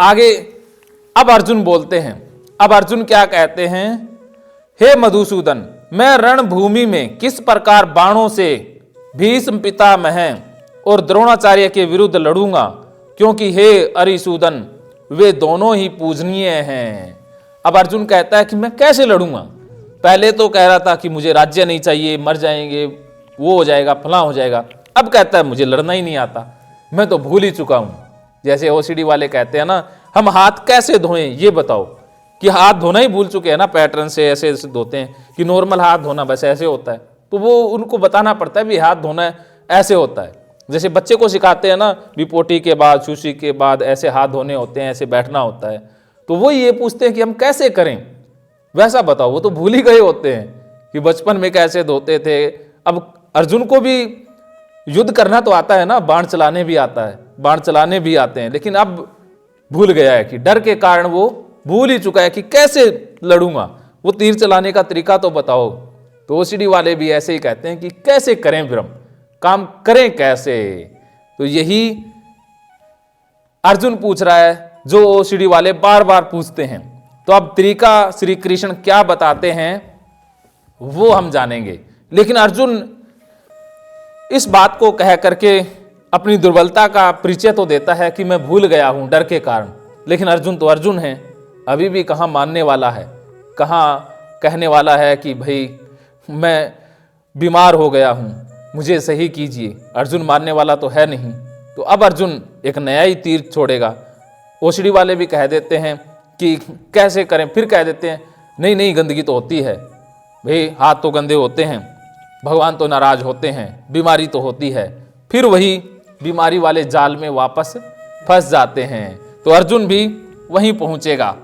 आगे अब अर्जुन बोलते हैं। अब अर्जुन क्या कहते हैं, हे मधुसूदन, मैं रणभूमि में किस प्रकार बाणों से भीष्म पितामह और द्रोणाचार्य के विरुद्ध लड़ूंगा, क्योंकि हे अरिसूदन वे दोनों ही पूजनीय हैं। अब अर्जुन कहता है कि मैं कैसे लड़ूंगा। पहले तो कह रहा था कि मुझे राज्य नहीं चाहिए, मर जाएंगे, वो हो जाएगा, फला हो जाएगा। अब कहता है मुझे लड़ना ही नहीं आता, मैं तो भूल ही चुका हूं। जैसे ओसीडी वाले कहते हैं ना, हम हाथ कैसे धोएं ये बताओ, कि हाथ धोना ही भूल चुके हैं ना, पैटर्न से ऐसे ऐसे धोते हैं कि नॉर्मल हाथ धोना बस ऐसे होता है। तो वो उनको बताना पड़ता है भी हाथ धोना ऐसे होता है। जैसे बच्चे को सिखाते हैं ना, भी पोटी के बाद सुशी के बाद ऐसे हाथ धोने होते हैं, ऐसे बैठना होता है। तो वो ये पूछते हैं कि हम कैसे करें, वैसा बताओ। वो तो भूल ही गए होते हैं कि बचपन में कैसे धोते थे। अब अर्जुन को भी युद्ध करना तो आता है ना, बाण चलाने भी आता है, बाण चलाने भी आते हैं, लेकिन अब भूल गया है कि डर के कारण वो भूल ही चुका है कि कैसे लड़ूंगा, वो तीर चलाने का तरीका तो बताओ। तो ओसीडी वाले भी ऐसे ही कहते हैं कि कैसे करें, फिर हम काम करें कैसे। तो यही अर्जुन पूछ रहा है जो ओसीडी वाले बार बार पूछते हैं। तो अब तरीका श्री कृष्ण क्या बताते हैं वो हम जानेंगे। लेकिन अर्जुन इस बात को कह करके अपनी दुर्बलता का परिचय तो देता है कि मैं भूल गया हूं डर के कारण। लेकिन अर्जुन तो अर्जुन है, अभी भी कहाँ मानने वाला है, कहाँ कहने वाला है कि भाई मैं बीमार हो गया हूं, मुझे सही कीजिए। अर्जुन मानने वाला तो है नहीं। तो अब अर्जुन एक नया ही तीर छोड़ेगा। ओसीडी वाले भी कह देते हैं कि कैसे करें, फिर कह देते हैं नहीं नहीं गंदगी तो होती है भाई, हाथ तो गंदे होते हैं, भगवान तो नाराज होते हैं, बीमारी तो होती है। फिर वही बीमारी वाले जाल में वापस फंस जाते हैं। तो अर्जुन भी वहीं पहुंचेगा।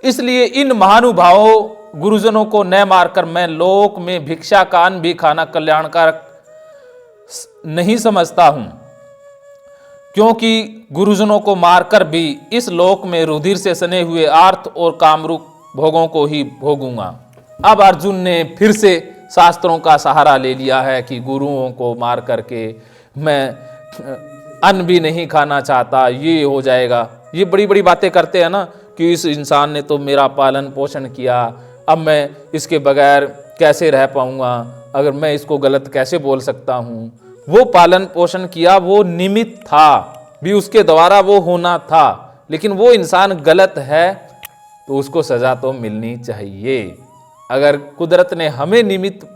इसलिए इन महानुभावों गुरुजनों को न मारकर मैं लोक में भिक्षा कान भी खाना कल्याणकारक नहीं समझता हूं, क्योंकि गुरुजनों को मारकर भी इस लोक में रुधिर से सने हुए आर्थ और कामरूप भोगों को ही भोगूंगा। अब अर्जुन ने फिर से शास्त्रों का सहारा ले लिया है कि गुरुओं को मार करके मैं अन्न भी नहीं खाना चाहता, ये हो जाएगा। ये बड़ी बड़ी बातें करते हैं ना कि इस इंसान ने तो मेरा पालन पोषण किया, अब मैं इसके बगैर कैसे रह पाऊंगा, अगर मैं इसको गलत कैसे बोल सकता हूँ। वो पालन पोषण किया, वो निमित्त था भी, उसके द्वारा वो होना था, लेकिन वो इंसान गलत है तो उसको सजा तो मिलनी चाहिए। अगर कुदरत ने हमें निमित्त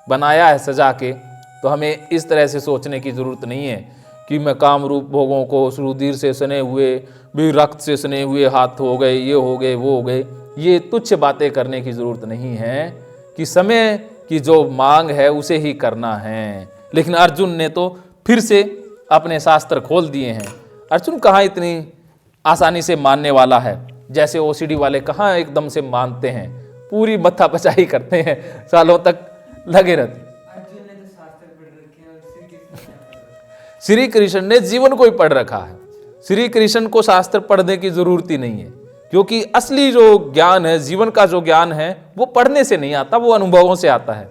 बनाया है सजा के, तो हमें इस तरह से सोचने की जरूरत नहीं है कि मैं काम रूप भोगों को रुधिर से सने हुए भी, रक्त से सने हुए हाथ हो गए, ये हो गए, वो हो गए। ये तुच्छ बातें करने की जरूरत नहीं है कि समय की जो मांग है उसे ही करना है। लेकिन अर्जुन ने तो फिर से अपने शास्त्र खोल दिए हैं। अर्जुन कहाँ इतनी आसानी से मानने वाला है, जैसे ओसीडी वाले कहाँ एकदम से मानते हैं, पूरी मत्था पचाई करते हैं, सालों तक लगे रहते। श्री कृष्ण ने जीवन को ही पढ़ रखा है। श्री कृष्ण को शास्त्र पढ़ने की जरूरत ही नहीं है, क्योंकि असली जो ज्ञान है, जीवन का जो ज्ञान है, वो पढ़ने से नहीं आता, वो अनुभवों से आता है।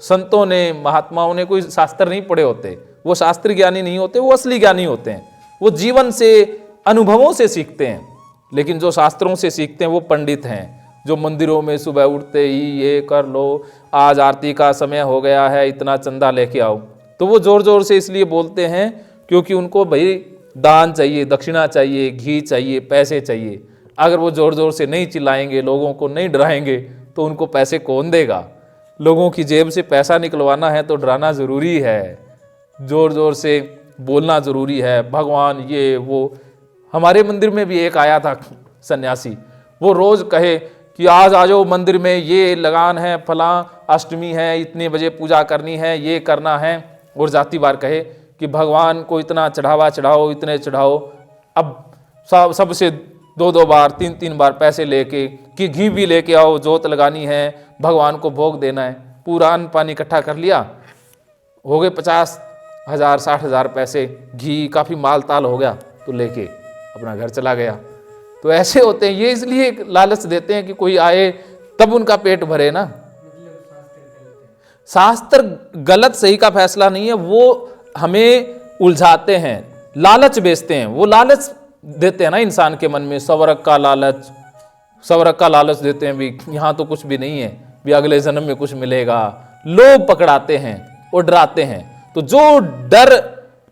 संतों ने, महात्माओं ने कोई शास्त्र नहीं पढ़े होते, वो शास्त्र ज्ञानी नहीं होते, वो असली ज्ञानी होते हैं। वो जीवन से, अनुभवों से सीखते हैं। लेकिन जो शास्त्रों से सीखते हैं वो पंडित हैं, जो मंदिरों में सुबह उठते ही ये कर लो, आज आरती का समय हो गया है, इतना चंदा लेके आओ। तो वो जोर जोर से इसलिए बोलते हैं क्योंकि उनको भाई दान चाहिए, दक्षिणा चाहिए, घी चाहिए, पैसे चाहिए। अगर वो जोर जोर से नहीं चिल्लाएंगे, लोगों को नहीं डराएंगे, तो उनको पैसे कौन देगा। लोगों की जेब से पैसा निकलवाना है तो डराना जरूरी है, जोर जोर से बोलना जरूरी है, भगवान ये वो। हमारे मंदिर में भी एक आया था सन्यासी, वो रोज कहे कि आज आ जाओ मंदिर में, ये लगान है, फला अष्टमी है, इतने बजे पूजा करनी है, ये करना है। और जाती बार कहे कि भगवान को इतना चढ़ावा चढ़ाओ, इतने चढ़ाओ। अब सबसे 2-2 बार 3-3 बार पैसे लेके कि घी भी लेके आओ, जोत लगानी है, भगवान को भोग देना है। पूरा अन्न पानी इकट्ठा कर लिया, हो गए 50,000 60,000 पैसे, घी काफ़ी माल ताल हो गया, तो लेके अपना घर चला गया। तो ऐसे होते हैं ये, इसलिए लालच देते हैं कि कोई आए तब उनका पेट भरे ना। शास्त्र गलत सही का फैसला नहीं है, वो हमें उलझाते हैं, लालच बेचते हैं। वो लालच देते हैं ना इंसान के मन में, स्वर्ग का लालच, स्वर्ग का लालच देते हैं भी, यहाँ तो कुछ भी नहीं है, भी अगले जन्म में कुछ मिलेगा, लोभ पकड़ाते हैं और डराते हैं। तो जो डर,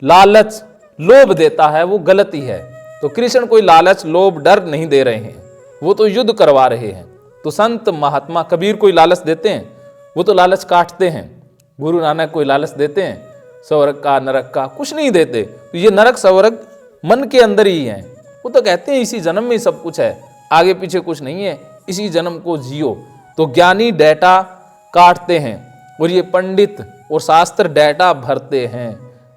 लालच, लोभ देता है वो गलत ही है। तो कृष्ण कोई लालच, लोभ, डर नहीं दे रहे हैं, वो तो युद्ध करवा रहे हैं। तो संत महात्मा कबीर कोई लालच देते हैं, वो तो लालच काटते हैं। गुरु नानक कोई लालच देते हैं स्वर्ग का, नरक का? कुछ नहीं देते। तो ये नरक स्वर्ग मन के अंदर ही है। वो तो कहते हैं इसी जन्म में ही सब कुछ है, आगे पीछे कुछ नहीं है, इसी जन्म को जियो। तो ज्ञानी डेटा काटते हैं और ये पंडित और शास्त्र डेटा भरते हैं।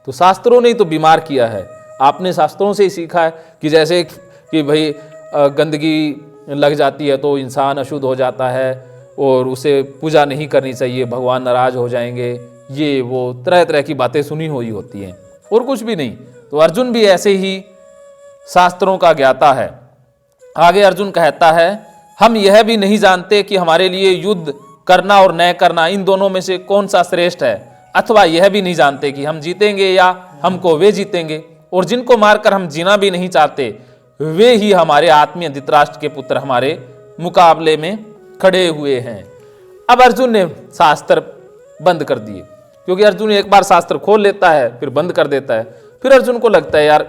तो शास्त्रों ने तो बीमार किया है। आपने शास्त्रों से ही सीखा है कि जैसे कि भाई गंदगी लग जाती है तो इंसान अशुद्ध हो जाता है और उसे पूजा नहीं करनी चाहिए, भगवान नाराज हो जाएंगे, ये वो तरह तरह की बातें सुनी हुई होती हैं और कुछ भी नहीं। तो अर्जुन भी ऐसे ही शास्त्रों का ज्ञाता है। आगे अर्जुन कहता है, हम यह भी नहीं जानते कि हमारे लिए युद्ध करना और न करना, इन दोनों में से कौन सा श्रेष्ठ है। अथवा यह भी नहीं जानते कि हम जीतेंगे या हमको वे जीतेंगे। और जिनको मारकर हम जीना भी नहीं चाहते, वे ही हमारे आत्मीय धृतराष्ट्र के पुत्र हमारे मुकाबले में खड़े हुए हैं। अब अर्जुन ने शास्त्र बंद कर दिए, क्योंकि अर्जुन एक बार शास्त्र खोल लेता है फिर बंद कर देता है। फिर अर्जुन को लगता है यार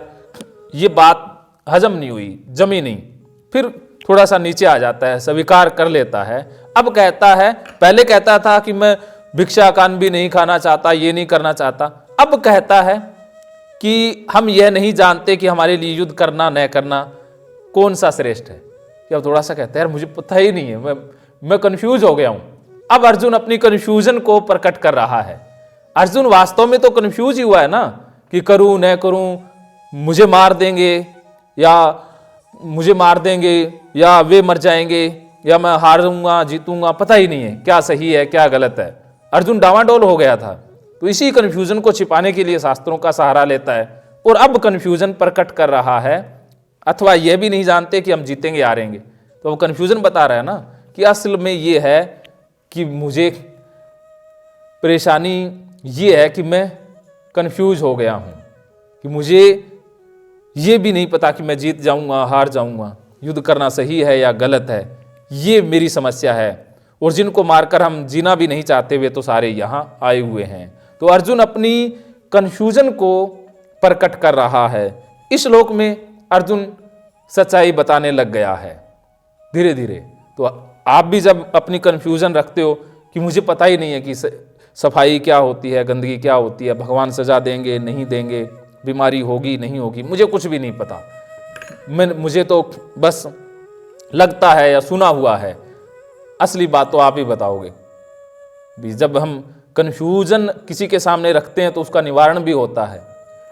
ये बात हजम नहीं हुई, जमी नहीं। फिर थोड़ा सा नीचे आ जाता है, स्वीकार कर लेता है। अब कहता है, पहले कहता था कि मैं भिक्षा कान भी नहीं खाना चाहता, ये नहीं करना चाहता। अब कहता है कि हम यह नहीं जानते कि हमारे लिए युद्ध करना न करना कौन सा श्रेष्ठ है। कि अब थोड़ा सा कहता है यार मुझे पता ही नहीं है, मैं कंफ्यूज हो गया हूं। अब अर्जुन अपनी कंफ्यूजन को प्रकट कर रहा है। अर्जुन वास्तव में तो कंफ्यूज ही हुआ है ना, कि करूं न करूं, मुझे मार देंगे या वे मर जाएंगे, या मैं हारूंगा जीतूंगा, पता ही नहीं है क्या सही है क्या गलत है। अर्जुन डावाडोल हो गया था। तो इसी कंफ्यूजन को छिपाने के लिए शास्त्रों का सहारा लेता है और अब कंफ्यूजन प्रकट कर रहा है। अथवा यह भी नहीं जानते कि हम जीतेंगे हारेंगे। तो वो कंफ्यूजन बता रहा है ना कि असल में ये है कि मुझे परेशानी ये है कि मैं कंफ्यूज हो गया हूं, कि मुझे ये भी नहीं पता कि मैं जीत जाऊंगा हार जाऊंगा, युद्ध करना सही है या गलत है, ये मेरी समस्या है। और जिनको मारकर हम जीना भी नहीं चाहते वे तो सारे यहां आए हुए हैं। तो अर्जुन अपनी कंफ्यूजन को प्रकट कर रहा है। इस श्लोक में अर्जुन सच्चाई बताने लग गया है धीरे धीरे। तो आप भी जब अपनी कंफ्यूजन रखते हो कि मुझे पता ही नहीं है कि सफाई क्या होती है, गंदगी क्या होती है, भगवान सजा देंगे नहीं देंगे, बीमारी होगी नहीं होगी, मुझे कुछ भी नहीं पता, मुझे तो बस लगता है या सुना हुआ है, असली बात तो आप ही बताओगे। जब हम कन्फ्यूजन किसी के सामने रखते हैं तो उसका निवारण भी होता है।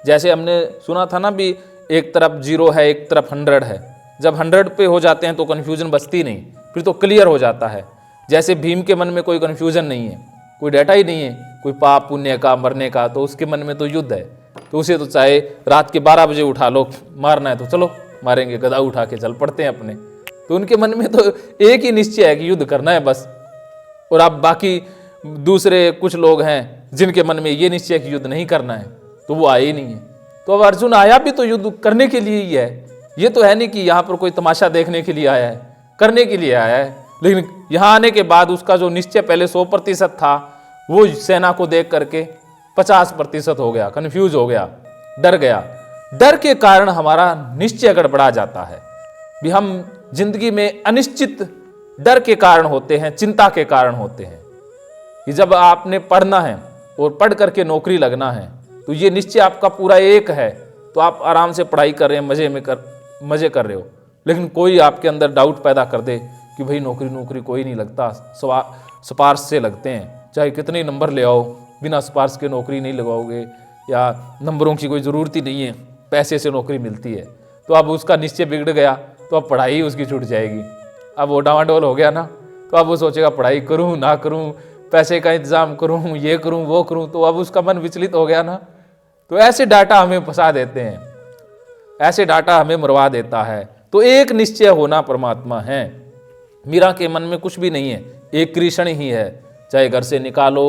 जैसे हमने सुना था ना भी एक तरफ 0 है एक तरफ 100 है। जब 100 पे हो जाते हैं तो कन्फ्यूजन बचती नहीं, फिर तो क्लियर हो जाता है। जैसे भीम के मन में कोई कन्फ्यूजन नहीं है, कोई डाटा ही नहीं है, कोई पाप पुण्य का मरने का, तो उसके मन में तो युद्ध है। तो उसे तो चाहे रात के 12 बजे उठा लो, मारना है तो चलो मारेंगे, गदा उठा के चल पड़ते हैं अपने। तो उनके मन में तो एक ही निश्चय है कि युद्ध करना है बस। और अब बाकी दूसरे कुछ लोग हैं जिनके मन में ये निश्चय कि युद्ध नहीं करना है, तो वो आए ही नहीं है। तो अब अर्जुन आया भी तो युद्ध करने के लिए ही है। ये तो है नहीं कि यहाँ पर कोई तमाशा देखने के लिए आया है, करने के लिए आया है। लेकिन यहाँ आने के बाद उसका जो निश्चय पहले 100% था वो सेना को देख करके 50% हो गया, कंफ्यूज हो गया, डर गया। डर के कारण हमारा निश्चय गड़बड़ा जाता है भी। हम जिंदगी में अनिश्चित डर के कारण होते हैं, चिंता के कारण होते हैं। कि जब आपने पढ़ना है और पढ़ करके नौकरी लगना है तो ये निश्चय आपका पूरा एक है, तो आप आराम से पढ़ाई कर रहे हैं, मजे कर रहे हो। लेकिन कोई आपके अंदर डाउट पैदा कर दे कि भाई नौकरी कोई नहीं लगता, सिफारिश से लगते हैं, चाहे कितने नंबर ले आओ, बिना सिफारिश के नौकरी नहीं लगाओगे, या नंबरों की कोई ज़रूरत ही नहीं है, पैसे से नौकरी मिलती है। तो अब उसका निश्चय बिगड़ गया तो अब पढ़ाई उसकी छूट जाएगी। अब वो डावाडोल हो गया ना, तो अब वो सोचेगा पढ़ाई करूँ ना करूँ, पैसे का इंतजाम करूँ, ये करूँ वो करूँ, तो अब उसका मन विचलित हो गया ना। तो ऐसे डाटा हमें फंसा देते हैं, ऐसे डाटा हमें मरवा देता है। तो एक निश्चय होना परमात्मा है। मीरा के मन में कुछ भी नहीं है, एक कृष्ण ही है। चाहे घर से निकालो,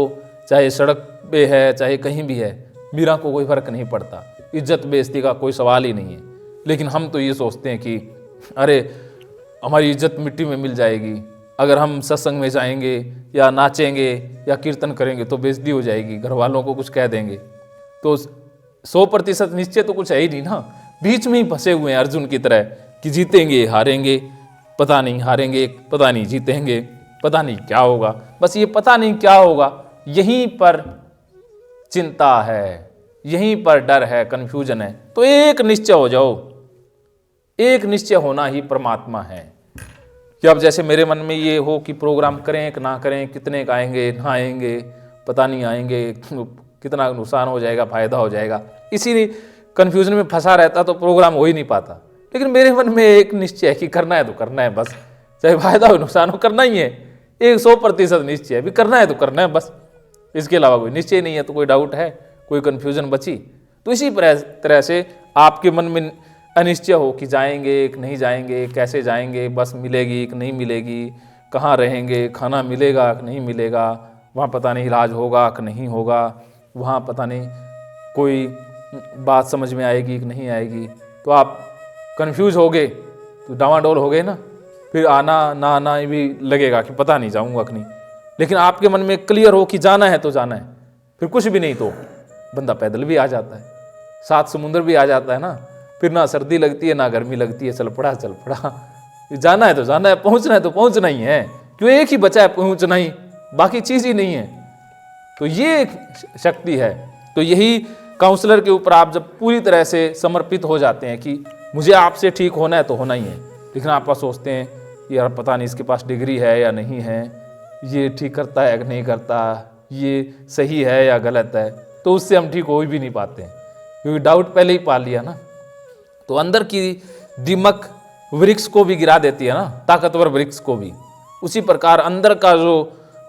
चाहे सड़क पे है, चाहे कहीं भी है, मीरा को कोई फर्क नहीं पड़ता। इज्जत बेइज्जती का कोई सवाल ही नहीं है। लेकिन हम तो ये सोचते हैं कि अरे हमारी इज्जत मिट्टी में मिल जाएगी, अगर हम सत्संग में जाएंगे या नाचेंगे या कीर्तन करेंगे तो बेइज्जती हो जाएगी, घर वालों को कुछ कह देंगे। तो 100% निश्चय तो कुछ है ही नहीं ना, बीच में ही फंसे हुए हैं अर्जुन की तरह कि जीतेंगे हारेंगे, पता नहीं हारेंगे, पता नहीं जीतेंगे, पता नहीं क्या होगा। बस ये पता नहीं क्या होगा, यहीं पर चिंता है, यहीं पर डर है, कंफ्यूजन है। तो एक निश्चय हो जाओ, एक निश्चय होना ही परमात्मा है। कि अब जैसे मेरे मन में ये हो कि प्रोग्राम करें कि ना करें, कितने का आएंगे ना आएंगे, पता नहीं आएंगे, कितना नुकसान हो जाएगा, फायदा हो जाएगा, इसी कंफ्यूजन में फंसा रहता तो प्रोग्राम हो ही नहीं पाता। लेकिन मेरे मन में एक निश्चय है कि करना है तो करना है, बस चाहे फायदा हो नुकसान हो, करना ही है। एक 100% निश्चय है, भी करना है तो करना है बस, इसके अलावा कोई निश्चय नहीं है। तो कोई डाउट है, कोई कंफ्यूजन बची? तो इसी तरह से आपके मन में अनिश्चय हो कि जाएंगे कि नहीं जाएंगे, कैसे जाएंगे, बस मिलेगी कि नहीं मिलेगी, कहाँ रहेंगे, खाना मिलेगा कि नहीं मिलेगा, वहाँ पता नहीं इलाज होगा कि नहीं होगा, वहाँ पता नहीं कोई बात समझ में आएगी कि नहीं आएगी। तो आप कंफ्यूज हो गए, तो डावाडोल हो गए ना, फिर आना ना आना भी लगेगा कि पता नहीं जाऊँगा कि नहीं। लेकिन आपके मन में क्लियर हो कि जाना है तो जाना है, फिर कुछ भी नहीं तो बंदा पैदल भी आ जाता है, 7 समुंदर भी आ जाता है ना, फिर ना सर्दी लगती है ना गर्मी लगती है, चल पड़ा। जाना है तो जाना है, पहुंचना है तो पहुंचना ही है, क्यों एक ही बचा है पहुंचना ही, बाकी चीज ही नहीं है। तो ये शक्ति है। तो यही काउंसलर के ऊपर आप जब पूरी तरह से समर्पित हो जाते हैं कि मुझे आपसे ठीक होना है तो होना ही है। लेकिन आप सोचते हैं यार पता नहीं इसके पास डिग्री है या नहीं है, ये ठीक करता है या नहीं करता, ये सही है या गलत है, तो उससे हम ठीक हो भी नहीं पाते हैं, क्योंकि डाउट पहले ही पा लिया ना। तो अंदर की दीमक वृक्ष को भी गिरा देती है ना, ताकतवर वृक्ष को भी। उसी प्रकार अंदर का जो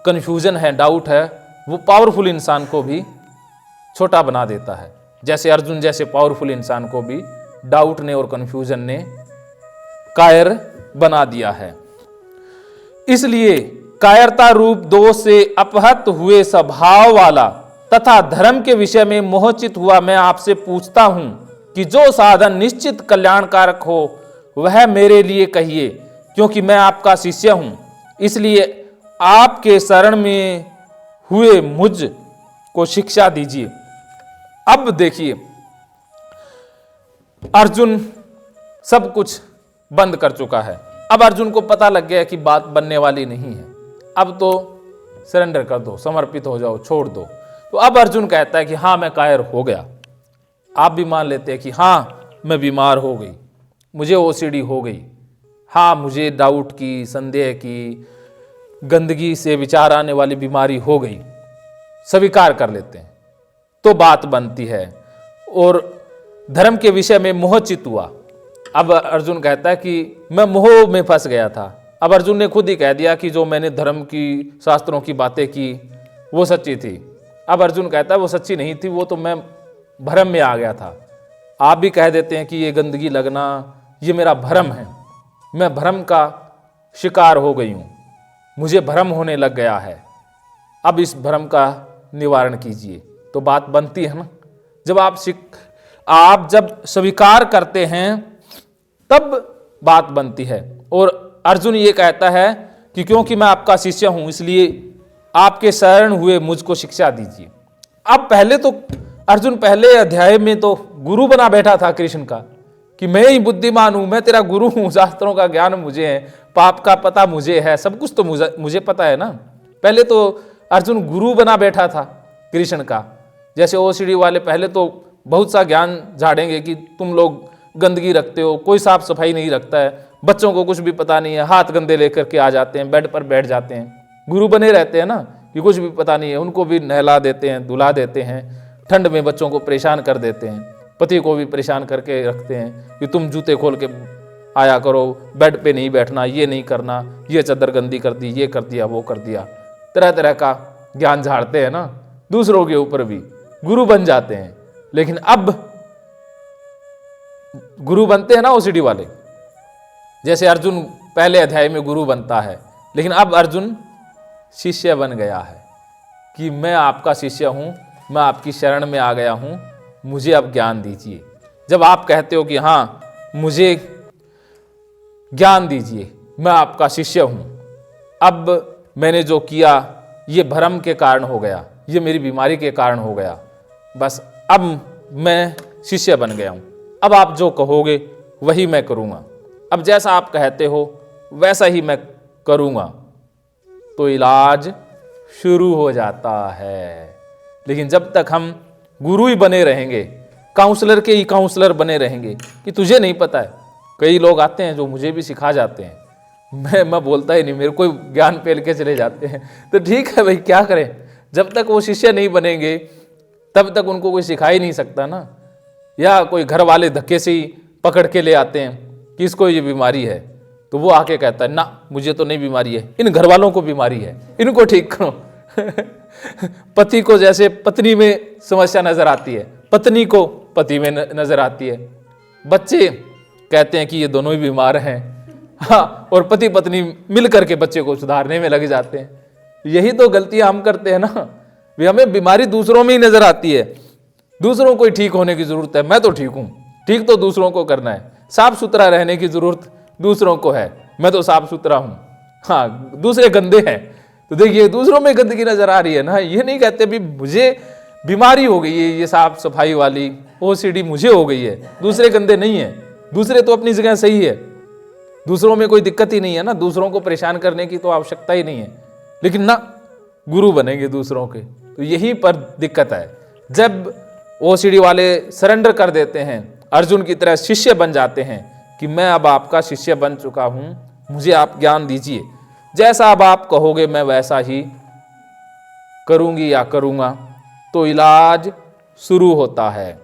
कन्फ्यूजन है, डाउट है, वो पावरफुल इंसान को भी छोटा बना देता है। जैसे अर्जुन जैसे पावरफुल इंसान को भी डाउट ने और कन्फ्यूजन ने कायर बना दिया है। इसलिए कायरता रूप दोष से अपहत हुए स्वभाव वाला तथा धर्म के विषय में मोहचित हुआ मैं आपसे पूछता हूं कि जो साधन निश्चित कल्याणकारक हो वह मेरे लिए कहिए, क्योंकि मैं आपका शिष्य हूं। इसलिए आपके शरण में हुए मुझ को शिक्षा दीजिए। अब देखिए, अर्जुन सब कुछ बंद कर चुका है। अब अर्जुन को पता लग गया कि बात बनने वाली नहीं है, अब तो सरेंडर कर दो, समर्पित हो जाओ, छोड़ दो। तो अब अर्जुन कहता है कि हाँ मैं कायर हो गया। आप भी मान लेते हैं कि हाँ मैं बीमार हो गई, मुझे ओसीडी हो गई, हाँ मुझे डाउट की, संदेह की, गंदगी से विचार आने वाली बीमारी हो गई, स्वीकार कर लेते हैं। तो बात बनती है। और धर्म के विषय में मोहचित हुआ। अब अर्जुन कहता है कि मैं मोह में फंस गया था। अब अर्जुन ने खुद ही कह दिया कि जो मैंने धर्म की, शास्त्रों की बातें की वो सच्ची थी। अब अर्जुन कहता है वो सच्ची नहीं थी, वो तो मैं भ्रम में आ गया था। आप भी कह देते हैं कि ये गंदगी लगना ये मेरा भ्रम है, मैं भ्रम का शिकार हो गई हूँ, मुझे भ्रम होने लग गया है, अब इस भ्रम का निवारण कीजिए। तो बात बनती है ना। जब आप जब स्वीकार करते हैं तब बात बनती है। और अर्जुन ये कहता है कि क्योंकि मैं आपका शिष्य हूं इसलिए आपके शरण हुए मुझको शिक्षा दीजिए। अब पहले तो अर्जुन पहले अध्याय में तो गुरु बना बैठा था कृष्ण का कि मैं ही बुद्धिमान हूं, मैं तेरा गुरु हूं, शास्त्रों का ज्ञान मुझे है, पाप का पता मुझे है, सब कुछ तो मुझे पता है ना। पहले तो अर्जुन गुरु बना बैठा था कृष्ण का। जैसे ओसीडी वाले पहले तो बहुत सा ज्ञान झाड़ेंगे कि तुम लोग गंदगी रखते हो, कोई साफ सफाई नहीं रखता है, बच्चों को कुछ भी पता नहीं है, हाथ गंदे लेकर के आ जाते हैं, बेड पर बैठ जाते हैं, गुरु बने रहते हैं ना कि कुछ भी पता नहीं है। उनको भी नहला देते हैं, धुला देते हैं, ठंड में बच्चों को परेशान कर देते हैं, पति को भी परेशान करके रखते हैं कि तुम जूते खोल के आया करो, बेड पे नहीं बैठना, ये नहीं करना, ये चादर गंदी कर दी, ये कर दिया, वो कर दिया, तरह तरह का ज्ञान झाड़ते हैं ना, दूसरों के ऊपर भी गुरु बन जाते हैं। लेकिन अब गुरु बनते हैं ना ओसीडी वाले, जैसे अर्जुन पहले अध्याय में गुरु बनता है, लेकिन अब अर्जुन शिष्य बन गया है कि मैं आपका शिष्य हूं, मैं आपकी शरण में आ गया हूं, मुझे अब ज्ञान दीजिए। जब आप कहते हो कि हाँ मुझे ज्ञान दीजिए, मैं आपका शिष्य हूं। अब मैंने जो किया ये भ्रम के कारण हो गया, ये मेरी बीमारी के कारण हो गया, बस अब मैं शिष्य बन गया हूं। अब आप जो कहोगे वही मैं करूंगा, अब जैसा आप कहते हो वैसा ही मैं करूंगा। तो इलाज शुरू हो जाता है। लेकिन जब तक हम गुरु ही बने रहेंगे, काउंसलर के ही काउंसलर बने रहेंगे कि तुझे नहीं पता है। कई लोग आते हैं जो मुझे भी सिखा जाते हैं, मैं बोलता ही नहीं, मेरे को ज्ञान पेल के चले जाते हैं। तो ठीक है भाई, क्या करें, जब तक वो शिष्य नहीं बनेंगे तब तक उनको कोई सिखा ही नहीं सकता ना। या कोई घर वाले धक्के से ही पकड़ के ले आते हैं कि इसको ये बीमारी है, तो वो आके कहता है ना मुझे तो नहीं बीमारी है, इन घर वालों को बीमारी है, इनको ठीक करो। पति को जैसे पत्नी में समस्या नजर आती है, पत्नी को पति में नजर आती है, बच्चे कहते हैं कि ये दोनों ही बीमार हैं, हाँ, और पति पत्नी मिल करके बच्चे को सुधारने में लग जाते हैं। यही तो गलतियां हम करते हैं ना, हमें बीमारी दूसरों में ही नजर आती है, दूसरों को ही ठीक होने की जरूरत है। मैं तो ठीक हूं, ठीक तो दूसरों को करना है, साफ सुथरा रहने की जरूरत दूसरों को है, मैं तो साफ सुथरा हूं, हाँ दूसरे गंदे हैं। तो देखिए दूसरों में गंदगी नजर आ रही है ना। ये नहीं कहते भी मुझे बीमारी हो गई है, ये साफ सफाई वाली OCD मुझे हो गई है, दूसरे गंदे नहीं है, दूसरे तो अपनी जगह सही है, दूसरों में कोई दिक्कत ही नहीं है ना, दूसरों को परेशान करने की तो आवश्यकता ही नहीं है। लेकिन ना गुरु बनेंगे दूसरों के, तो यहीं पर दिक्कत है। जब OCD वाले सरेंडर कर देते हैं, अर्जुन की तरह शिष्य बन जाते हैं कि मैं अब आपका शिष्य बन चुका हूं, मुझे आप ज्ञान दीजिए, जैसा अब आप कहोगे मैं वैसा ही करूंगी या करूंगा, तो इलाज शुरू होता है।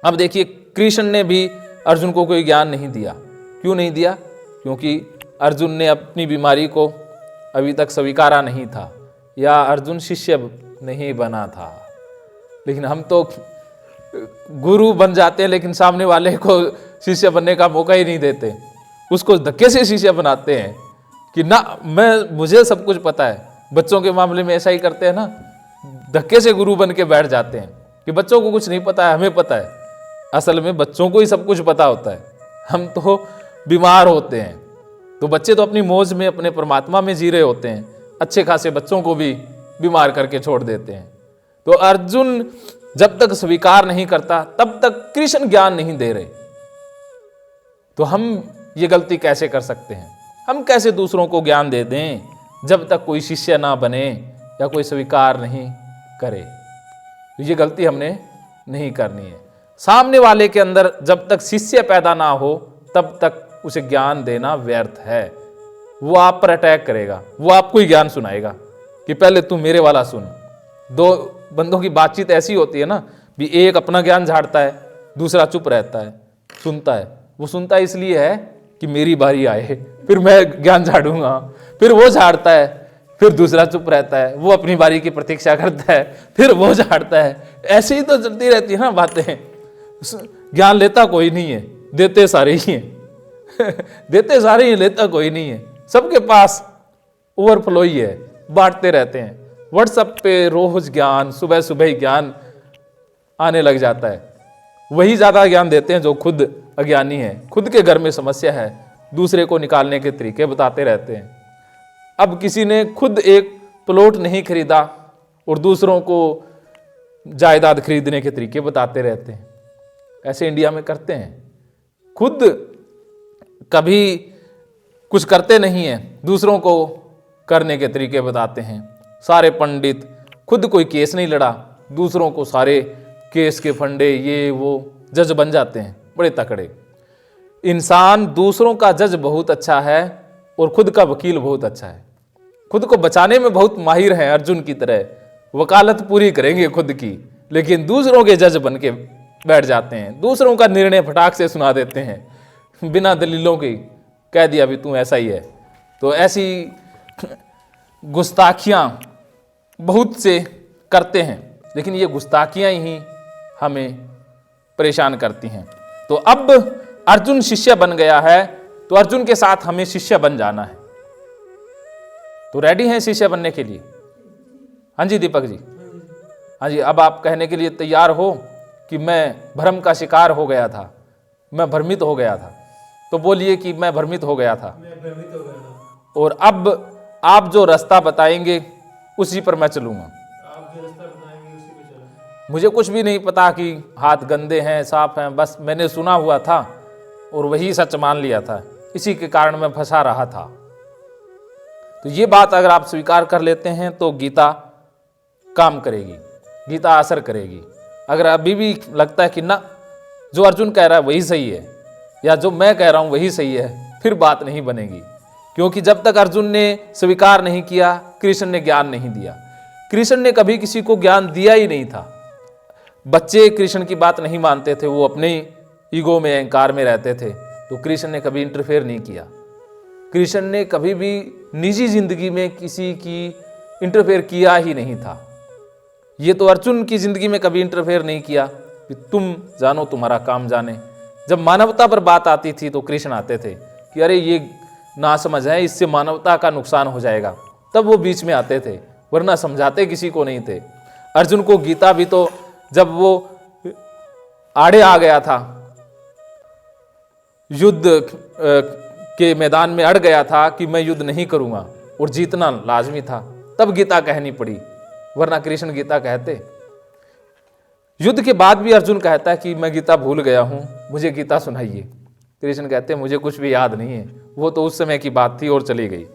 अब देखिए कृष्ण ने भी अर्जुन को कोई ज्ञान नहीं दिया। क्यों नहीं दिया? क्योंकि अर्जुन ने अपनी बीमारी को अभी तक स्वीकारा नहीं था, या अर्जुन शिष्य नहीं बना था। लेकिन हम तो गुरु बन जाते हैं लेकिन सामने वाले को शिष्य बनने का मौका ही नहीं देते, उसको धक्के से शिष्य बनाते हैं कि ना मुझे सब कुछ पता है। बच्चों के मामले में ऐसा ही करते हैं ना, धक्के से गुरु बन के बैठ जाते हैं कि बच्चों को कुछ नहीं पता है, हमें पता है। असल में बच्चों को ही सब कुछ पता होता है, हम तो बीमार होते हैं। तो बच्चे तो अपनी मौज में अपने परमात्मा में जी रहे होते हैं, अच्छे खासे बच्चों को भी बीमार करके छोड़ देते हैं। तो अर्जुन जब तक स्वीकार नहीं करता तब तक कृष्ण ज्ञान नहीं दे रहे। तो हम ये गलती कैसे कर सकते हैं? हम कैसे दूसरों को ज्ञान दे दें जब तक कोई शिष्य ना बने या कोई स्वीकार नहीं करे? तो ये गलती हमने नहीं करनी है। सामने वाले के अंदर जब तक शिष्य पैदा ना हो तब तक उसे ज्ञान देना व्यर्थ है। वो आप पर अटैक करेगा, वो आपको ही ज्ञान सुनाएगा कि पहले तू मेरे वाला सुन। दो बंदों की बातचीत ऐसी होती है ना, भी एक अपना ज्ञान झाड़ता है, दूसरा चुप रहता है, सुनता है। वो सुनता इसलिए है कि मेरी बारी आए, फिर मैं ज्ञान झाड़ूंगा। फिर वो झाड़ता है, फिर दूसरा चुप रहता है, वो अपनी बारी की प्रतीक्षा करता है, फिर वो झाड़ता है। ऐसे ही तो चलती रहती है ना बातें। ज्ञान लेता कोई नहीं है, देते सारे ही हैं। देते सारे ही, लेता कोई नहीं है। सबके पास ओवरफ्लो ही है, बांटते रहते हैं। व्हाट्सएप पे रोज ज्ञान, सुबह सुबह ही ज्ञान आने लग जाता है। वही ज्यादा ज्ञान देते हैं जो खुद अज्ञानी है, खुद के घर में समस्या है, दूसरे को निकालने के तरीके बताते रहते हैं। अब किसी ने खुद एक प्लॉट नहीं खरीदा और दूसरों को जायदाद खरीदने के तरीके बताते रहते हैं। ऐसे इंडिया में करते हैं। खुद कभी कुछ करते नहीं है, दूसरों को करने के तरीके बताते हैं। सारे पंडित, खुद कोई केस नहीं लड़ा, दूसरों को सारे केस के फंडे, ये वो जज बन जाते हैं, बड़े तकड़े। इंसान दूसरों का जज बहुत अच्छा है और खुद का वकील बहुत अच्छा है। खुद को बचाने में बहुत माहिर है, अर्जुन की तरह वकालत पूरी करेंगे खुद की, लेकिन दूसरों के जज बन के बैठ जाते हैं। दूसरों का निर्णय फटाक से सुना देते हैं, बिना दलीलों के कह दिया भी तू ऐसा ही है। तो ऐसी गुस्ताखियां बहुत से करते हैं, लेकिन ये गुस्ताखियां ही हमें परेशान करती हैं। तो अब अर्जुन शिष्य बन गया है, तो अर्जुन के साथ हमें शिष्य बन जाना है। तो रेडी हैं शिष्य बनने के लिए? हाँ जी दीपक जी, हाँ जी। अब आप कहने के लिए तैयार हो कि मैं भ्रम का शिकार हो गया था, मैं भ्रमित हो गया था। तो बोलिए कि मैं भ्रमित हो गया था, मैं भ्रमित हो गया था। और अब आप जो रास्ता बताएंगे उसी पर मैं चलूँगा। आप जो रास्ता बताएंगे उसी पे चलो। मुझे कुछ भी नहीं पता कि हाथ गंदे हैं साफ हैं, बस मैंने सुना हुआ था और वही सच मान लिया था, इसी के कारण मैं फंसा रहा था। तो ये बात अगर आप स्वीकार कर लेते हैं तो गीता काम करेगी, गीता असर करेगी। अगर अभी भी लगता है कि ना जो अर्जुन कह रहा है वही सही है या जो मैं कह रहा हूं वही सही है, फिर बात नहीं बनेगी। क्योंकि जब तक अर्जुन ने स्वीकार नहीं किया, कृष्ण ने ज्ञान नहीं दिया। कृष्ण ने कभी किसी को ज्ञान दिया ही नहीं था। बच्चे कृष्ण की बात नहीं मानते थे, वो अपने ईगो में, अहंकार में रहते थे, तो कृष्ण ने कभी इंटरफेयर नहीं किया। कृष्ण ने कभी भी निजी जिंदगी में किसी की इंटरफेयर किया ही नहीं था। ये तो अर्जुन की जिंदगी में कभी इंटरफेयर नहीं किया कि तुम जानो तुम्हारा काम जाने। जब मानवता पर बात आती थी तो कृष्ण आते थे कि अरे ये नासमझ है, इससे मानवता का नुकसान हो जाएगा, तब वो बीच में आते थे, वरना समझाते किसी को नहीं थे। अर्जुन को गीता भी तो जब वो आड़े आ गया था, युद्ध के मैदान में अड़ गया था कि मैं युद्ध नहीं करूंगा और जीतना लाजमी था, तब गीता कहनी पड़ी, वरना कृष्ण गीता कहते। युद्ध के बाद भी अर्जुन कहता है कि मैं गीता भूल गया हूं, मुझे गीता सुनाइए। कृष्ण कहते हैं मुझे कुछ भी याद नहीं है, वो तो उस समय की बात थी और चली गई।